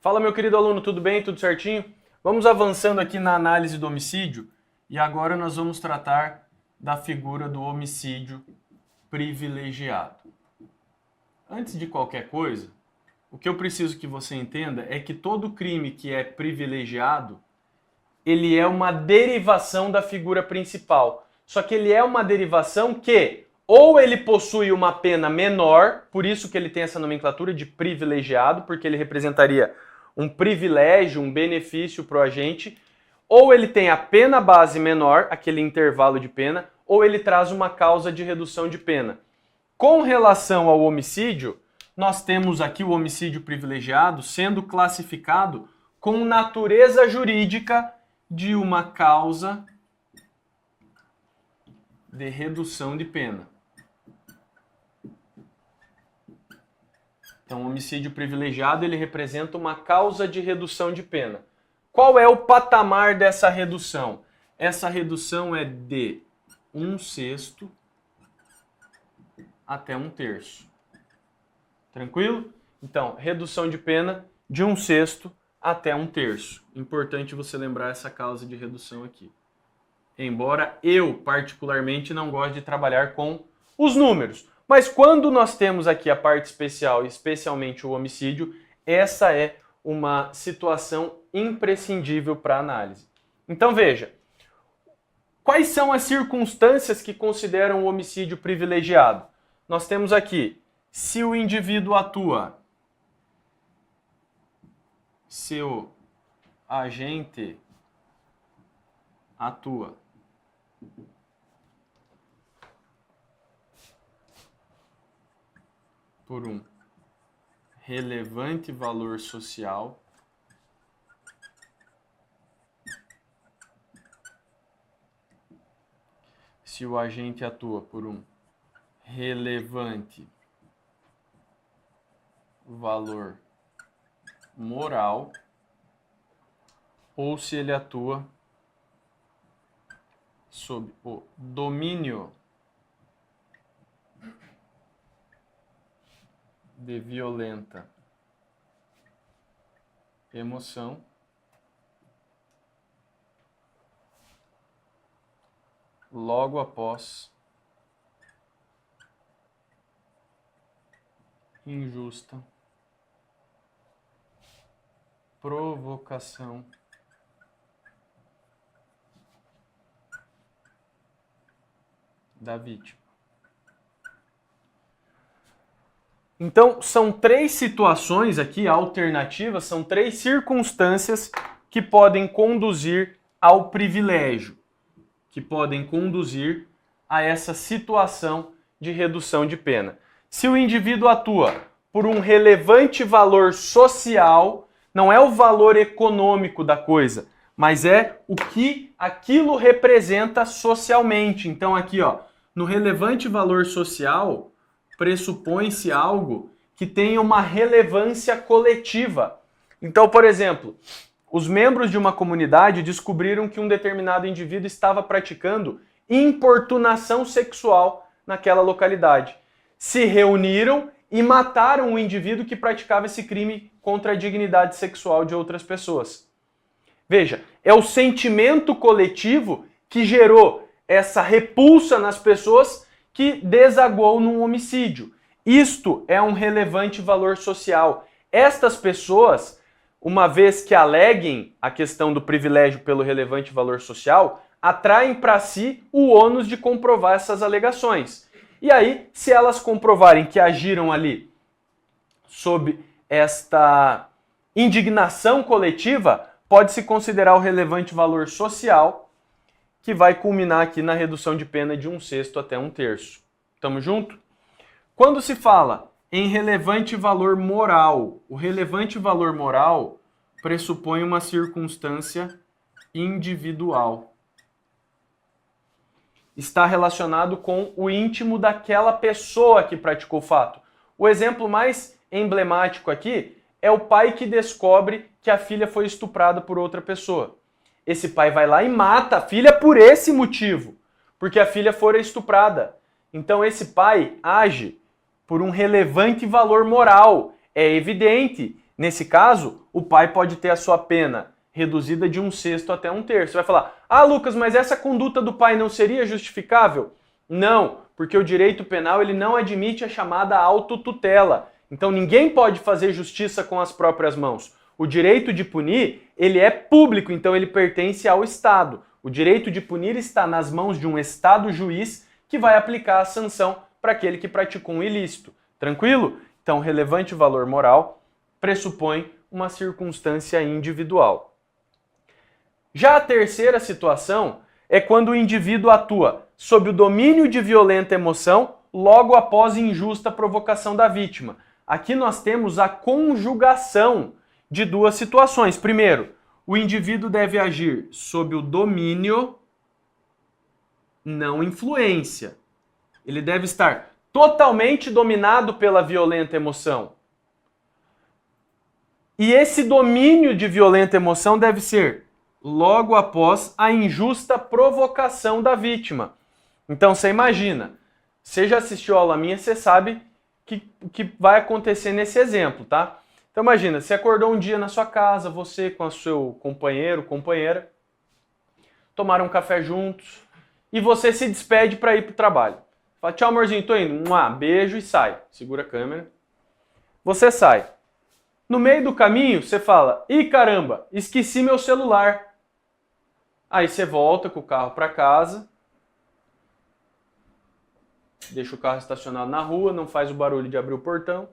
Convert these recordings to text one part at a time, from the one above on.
Fala, meu querido aluno, tudo bem? Tudo certinho? Vamos avançando aqui na análise do homicídio e agora nós vamos tratar da figura do homicídio privilegiado. Antes de qualquer coisa, o que eu preciso que você entenda é que todo crime que é privilegiado, ele é uma derivação da figura principal. Só que ele é uma derivação que ou ele possui uma pena menor, por isso que ele tem essa nomenclatura de privilegiado, porque ele representaria um privilégio, um benefício para o agente, ou ele tem a pena base menor, aquele intervalo de pena, ou ele traz uma causa de redução de pena. Com relação ao homicídio, nós temos aqui o homicídio privilegiado sendo classificado com natureza jurídica de uma causa de redução de pena. Então, o homicídio privilegiado, ele representa uma causa de redução de pena. Qual é o patamar dessa redução? Essa redução é de 1/6 até 1/3. Tranquilo? Então, redução de pena de 1/6 até 1/3. Importante você lembrar essa causa de redução aqui. Embora eu, particularmente, não goste de trabalhar com os números. Mas quando nós temos aqui a parte especial, especialmente o homicídio, essa é uma situação imprescindível para análise. Então veja, quais são as circunstâncias que consideram o homicídio privilegiado? Nós temos aqui, se o indivíduo atua, se o agente atua, por um relevante valor social, se o agente atua por um relevante valor moral, ou se ele atua sob o domínio de violenta emoção, logo após injusta provocação da vítima. Então, são três situações aqui alternativas, são três circunstâncias que podem conduzir ao privilégio, que podem conduzir a essa situação de redução de pena. Se o indivíduo atua por um relevante valor social, não é o valor econômico da coisa, mas é o que aquilo representa socialmente. Então aqui, ó, no relevante valor social, pressupõe-se algo que tenha uma relevância coletiva. Então, por exemplo, os membros de uma comunidade descobriram que um determinado indivíduo estava praticando importunação sexual naquela localidade. Se reuniram e mataram o indivíduo que praticava esse crime contra a dignidade sexual de outras pessoas. Veja, é o sentimento coletivo que gerou essa repulsa nas pessoas que desaguou num homicídio. Isto é um relevante valor social. Estas pessoas, uma vez que aleguem a questão do privilégio pelo relevante valor social, atraem para si o ônus de comprovar essas alegações. E aí, se elas comprovarem que agiram ali sob esta indignação coletiva, pode-se considerar o relevante valor social, que vai culminar aqui na redução de pena de 1/6 até 1/3. Tamo junto? Quando se fala em relevante valor moral, o relevante valor moral pressupõe uma circunstância individual. Está relacionado com o íntimo daquela pessoa que praticou o fato. O exemplo mais emblemático aqui é o pai que descobre que a filha foi estuprada por outra pessoa. Esse pai vai lá e mata a filha por esse motivo, porque a filha fora estuprada. Então esse pai age por um relevante valor moral. É evidente Nesse caso, o pai pode ter a sua pena reduzida de 1/6 até 1/3. Você vai falar, ah, Lucas, mas essa conduta do pai não seria justificável? Não, porque o direito penal ele não admite a chamada autotutela. Então ninguém pode fazer justiça com as próprias mãos. O direito de punir, ele é público, então ele pertence ao Estado. O direito de punir está nas mãos de um Estado juiz que vai aplicar a sanção para aquele que praticou um ilícito. Tranquilo? Então, relevante valor moral pressupõe uma circunstância individual. Já a terceira situação é quando o indivíduo atua sob o domínio de violenta emoção logo após injusta provocação da vítima. Aqui nós temos a conjugação de duas situações. Primeiro, o indivíduo deve agir sob o domínio, não influência. Ele deve estar totalmente dominado pela violenta emoção. E esse domínio de violenta emoção deve ser logo após a injusta provocação da vítima. Então você imagina, você já assistiu a aula minha, você sabe o que vai acontecer nesse exemplo, tá? Então imagina, você acordou um dia na sua casa, você com o seu companheiro, companheira, tomaram um café juntos e você se despede para ir para o trabalho. Fala, tchau amorzinho, tô indo, beijo e sai. Segura a câmera. Você sai. No meio do caminho, você fala, ih caramba, esqueci meu celular. Aí você volta com o carro para casa, deixa o carro estacionado na rua, não faz o barulho de abrir o portão.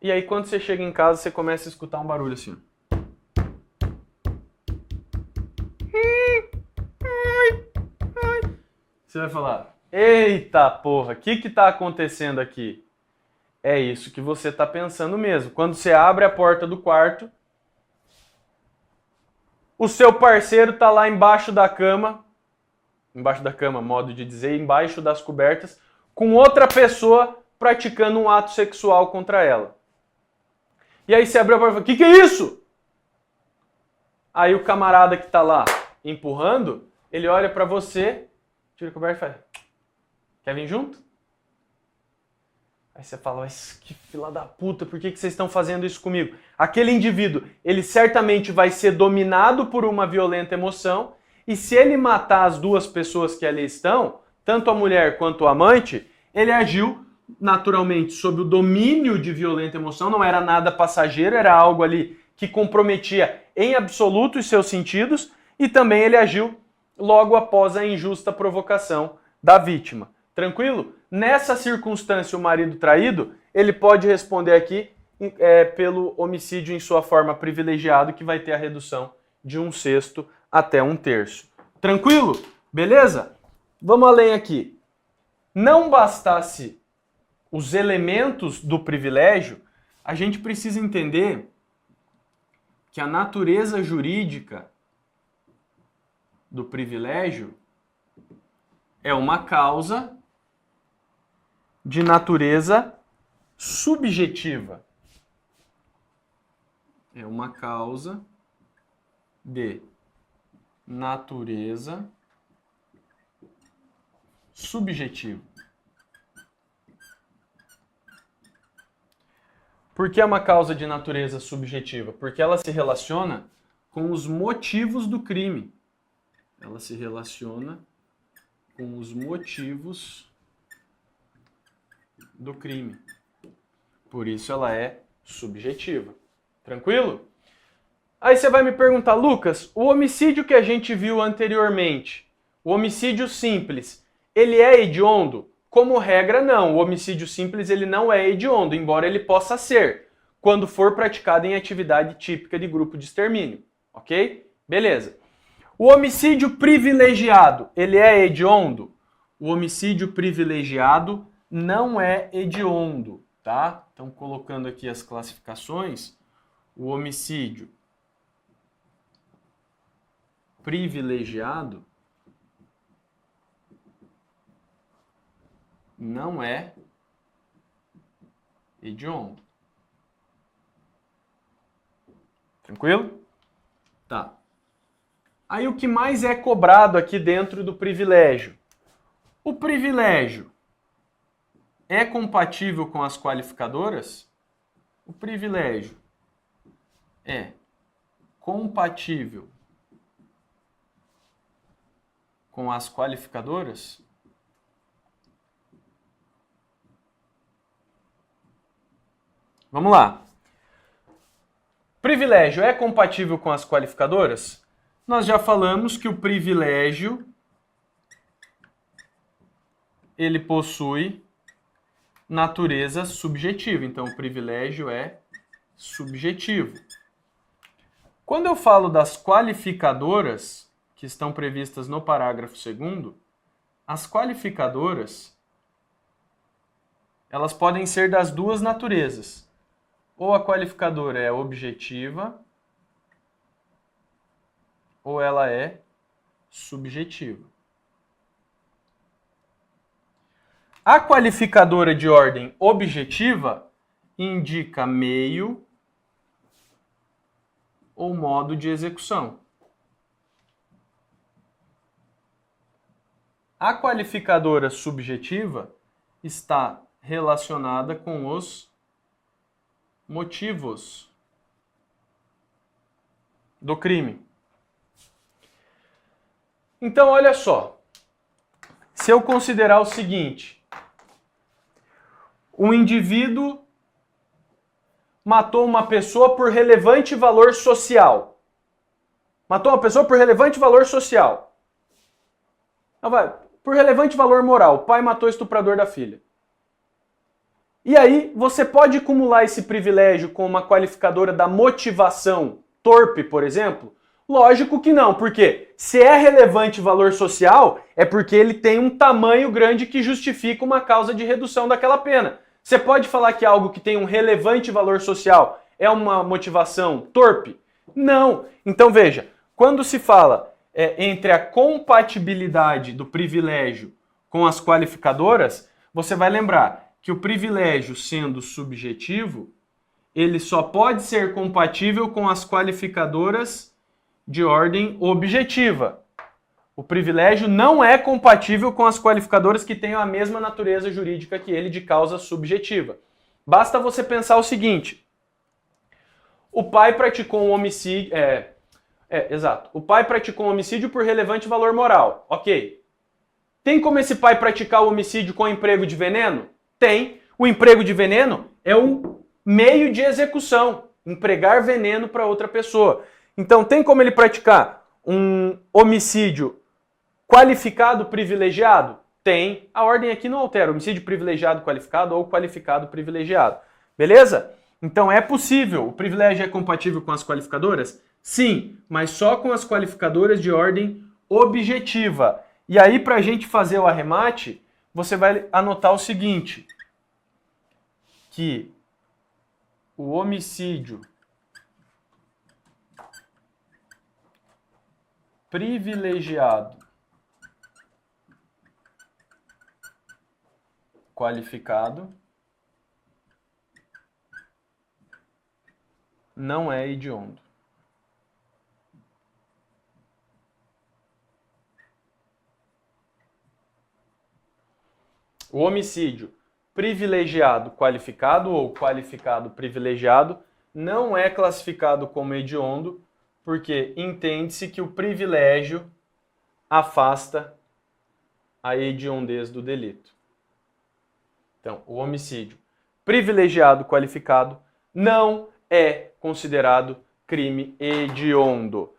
E aí quando você chega em casa, você começa a escutar um barulho assim. Você vai falar, eita porra, o que tá acontecendo aqui? É isso que você tá pensando mesmo. Quando você abre a porta do quarto, o seu parceiro tá lá embaixo da cama, modo de dizer, embaixo das cobertas, com outra pessoa praticando um ato sexual contra ela. E aí você abre a porta e fala, que é isso? Aí o camarada que tá lá empurrando, ele olha pra você, tira a coberta e fala, quer vir junto? Aí você fala, mas que fila da puta, por que vocês estão fazendo isso comigo? Aquele indivíduo, ele certamente vai ser dominado por uma violenta emoção, e se ele matar as duas pessoas que ali estão, tanto a mulher quanto o amante, ele agiu naturalmente sob o domínio de violenta emoção, não era nada passageiro, era algo ali que comprometia em absoluto os seus sentidos, e também ele agiu logo após a injusta provocação da vítima. Tranquilo? Nessa circunstância, o marido traído, ele pode responder aqui pelo homicídio em sua forma privilegiada, que vai ter a redução de 1/6 até 1/3. Tranquilo? Beleza? Vamos além aqui. Não bastasse os elementos do privilégio, a gente precisa entender que a natureza jurídica do privilégio é uma causa de natureza subjetiva. É uma causa de natureza subjetiva. Por que é uma causa de natureza subjetiva? Porque ela se relaciona com os motivos do crime. Ela se relaciona com os motivos do crime. Por isso ela é subjetiva. Tranquilo? Aí você vai me perguntar, Lucas, o homicídio que a gente viu anteriormente, o homicídio simples, ele é hediondo? Como regra, não. O homicídio simples ele não é hediondo, embora ele possa ser, quando for praticado em atividade típica de grupo de extermínio. Ok? Beleza. O homicídio privilegiado, ele é hediondo? O homicídio privilegiado não é hediondo, tá? Então, colocando aqui as classificações, o homicídio privilegiado não é hediondo. Tranquilo? Tá. Aí o que mais é cobrado aqui dentro do privilégio? O privilégio é compatível com as qualificadoras? o privilégio é compatível com as qualificadoras, vamos lá. Privilégio é compatível com as qualificadoras? Nós já falamos que o privilégio ele possui natureza subjetiva. Então, o privilégio é subjetivo. Quando eu falo das qualificadoras, que estão previstas no parágrafo 2º, as qualificadoras, elas podem ser das duas naturezas. Ou a qualificadora é objetiva, ou ela é subjetiva. A qualificadora de ordem objetiva indica meio ou modo de execução. A qualificadora subjetiva está relacionada com os motivos do crime. Então, olha só. Se eu considerar o seguinte: um indivíduo matou uma pessoa por relevante valor social. Matou uma pessoa por relevante valor social. Não vai, por relevante valor moral. O pai matou o estuprador da filha. E aí, você pode acumular esse privilégio com uma qualificadora da motivação torpe, por exemplo? Lógico que não, porque se é relevante valor social, é porque ele tem um tamanho grande que justifica uma causa de redução daquela pena. Você pode falar que algo que tem um relevante valor social é uma motivação torpe? Não. Então veja, quando se fala entre a compatibilidade do privilégio com as qualificadoras, você vai lembrar que o privilégio, sendo subjetivo, ele só pode ser compatível com as qualificadoras de ordem objetiva. O privilégio não é compatível com as qualificadoras que tenham a mesma natureza jurídica que ele de causa subjetiva. Basta você pensar o seguinte: o pai praticou um homicídio... exato. O pai praticou um homicídio por relevante valor moral. Ok. Tem como esse pai praticar o homicídio com emprego de veneno? Tem. O emprego de veneno é um meio de execução. Empregar veneno para outra pessoa. Então, tem como ele praticar um homicídio qualificado privilegiado? Tem. A ordem aqui não altera. Homicídio privilegiado qualificado ou qualificado privilegiado. Beleza? Então, é possível. O privilégio é compatível com as qualificadoras? Sim, mas só com as qualificadoras de ordem objetiva. E aí, para a gente fazer o arremate, você vai anotar o seguinte: que o homicídio privilegiado qualificado não é hediondo. O homicídio privilegiado qualificado ou qualificado privilegiado não é classificado como hediondo, porque entende-se que o privilégio afasta a hediondez do delito. Então, o homicídio privilegiado qualificado não é considerado crime hediondo.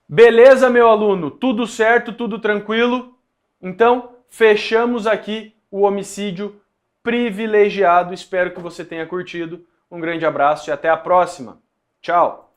Beleza, meu aluno? Tudo certo, tudo tranquilo? Então, fechamos aqui o homicídio privilegiado. Espero que você tenha curtido. Um grande abraço e até a próxima. Tchau!